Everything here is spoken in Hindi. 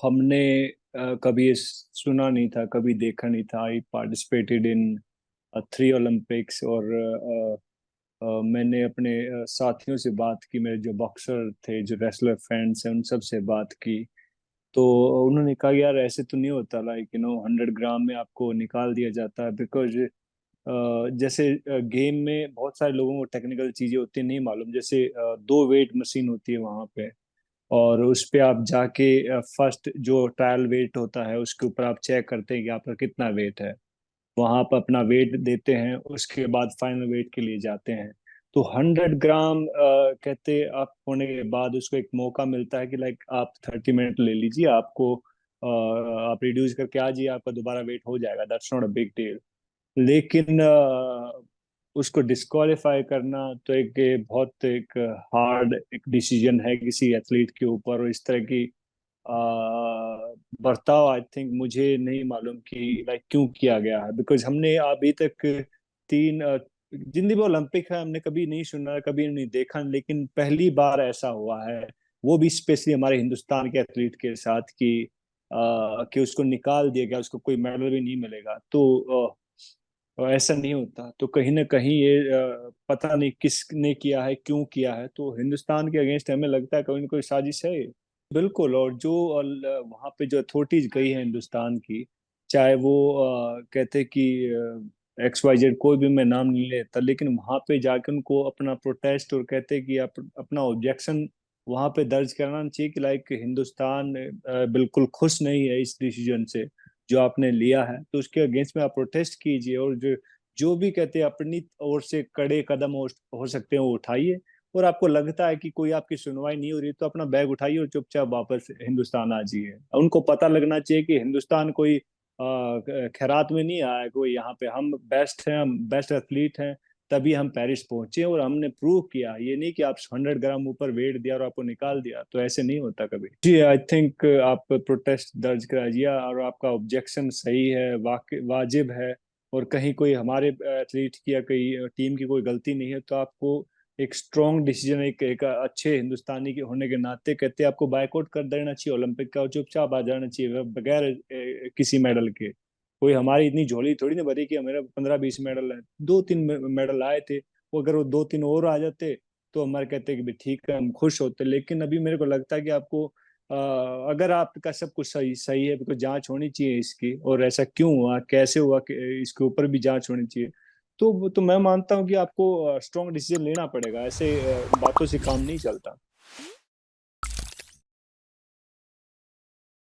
हमने कभी ये सुना नहीं था, कभी देखा नहीं था। I participated in 3 Olympics. और मैंने अपने साथियों से बात की, मेरे जो बॉक्सर थे, जो रेसलर फ्रेंड्स हैं, उन सब से बात की। तो उन्होंने कहा यार ऐसे तो नहीं होता, लाइक 100 ग्राम में आपको निकाल दिया जाता है। बिकॉज जैसे गेम में बहुत सारे लोगों को टेक्निकल चीजें होती हैं नहीं मालूम। जैसे 2 वेट मशीन होती है वहां पे, और उस पे आप जाके फर्स्ट जो ट्रायल वेट होता है उसके ऊपर आप चेक करते हैं कि आपका कितना वेट है। वहां पर अपना वेट देते हैं, उसके बाद फाइनल वेट के लिए जाते हैं। तो 100 ग्राम कहते आप होने के बाद उसको एक मौका मिलता है कि लाइक आप 30 मिनट ले लीजिए, आपको आप रिड्यूस करके आ जाइए, आपका दोबारा वेट हो जाएगा। That's not a big deal. लेकिन उसको डिस्क्वालीफाई करना तो बहुत एक हार्ड एक डिसीजन है किसी एथलीट के ऊपर। और इस तरह की बर्ताव आई थिंक मुझे नहीं मालूम कि लाइक क्यों किया गया है। बिकॉज हमने अभी तक तीन जिंदगी में ओलंपिक है, हमने कभी नहीं सुना, कभी नहीं देखा, लेकिन पहली बार ऐसा हुआ है, वो भी स्पेशली हमारे हिंदुस्तान के एथलीट के साथ कि उसको निकाल दिया गया, उसको कोई मेडल भी नहीं मिलेगा। तो ऐसा नहीं होता। तो कहीं ना कहीं ये पता नहीं किसने किया है, क्यों किया है। तो हिंदुस्तान के अगेंस्ट हमें लगता है कोई ना कोई साजिश है। बिल्कुल। और जो वहाँ पे जो अथॉरिटीज गई है हिंदुस्तान की, चाहे वो कहते कि XYZ, कोई भी मैं नाम नहीं लेता, लेकिन वहाँ पे जाके उनको अपना प्रोटेस्ट और कहते कि अपना ऑब्जेक्शन वहाँ पे दर्ज कराना चाहिए कि लाइक हिंदुस्तान बिल्कुल खुश नहीं है इस डिसीजन से जो आपने लिया है। तो उसके अगेंस्ट में आप प्रोटेस्ट कीजिए, और जो जो भी कहते हैं अपनी ओर से कड़े कदम हो सकते हैं वो उठाइए। और आपको लगता है कि कोई आपकी सुनवाई नहीं हो रही, तो अपना बैग उठाइए और चुपचाप वापस हिंदुस्तान आ जाइए। उनको पता लगना चाहिए कि हिंदुस्तान कोई खैरात में नहीं आया, कोई यहाँ पे हम बेस्ट हैं, हम बेस्ट एथलीट हैं, तभी हम पेरिस पहुंचे और हमने प्रूव किया। ये नहीं कि आप 100 ग्राम ऊपर वेट दिया और आपको निकाल दिया। तो ऐसे नहीं होता कभी। जी आई थिंक आप प्रोटेस्ट दर्ज कराइए, और आपका ऑब्जेक्शन सही है, वाजिब है, और कहीं कोई हमारे एथलीट की या कोई टीम की कोई गलती नहीं है, तो आपको एक स्ट्रॉन्ग डिसीजन, एक अच्छे हिंदुस्तानी के होने के नाते कहते हैं आपको बायकॉट कर देना चाहिए ओलंपिक का, और चुपचाप आ जाना चाहिए बगैर किसी मेडल के। कोई हमारी इतनी झोली थोड़ी ना भरी कि मेरा 15-20 मेडल है। 2-3 मेडल आए थे, वो अगर वो 2-3 और आ जाते तो हमारे कहते कि भी ठीक है, हम खुश होते। लेकिन अभी मेरे को लगता है कि आपको अगर आपका सब कुछ सही सही है तो जांच होनी चाहिए इसकी, और ऐसा क्यों हुआ, कैसे हुआ, इसके ऊपर भी जांच होनी चाहिए। तो मैं मानता हूँ कि आपको स्ट्रॉन्ग डिसीजन लेना पड़ेगा, ऐसे बातों से काम नहीं चलता।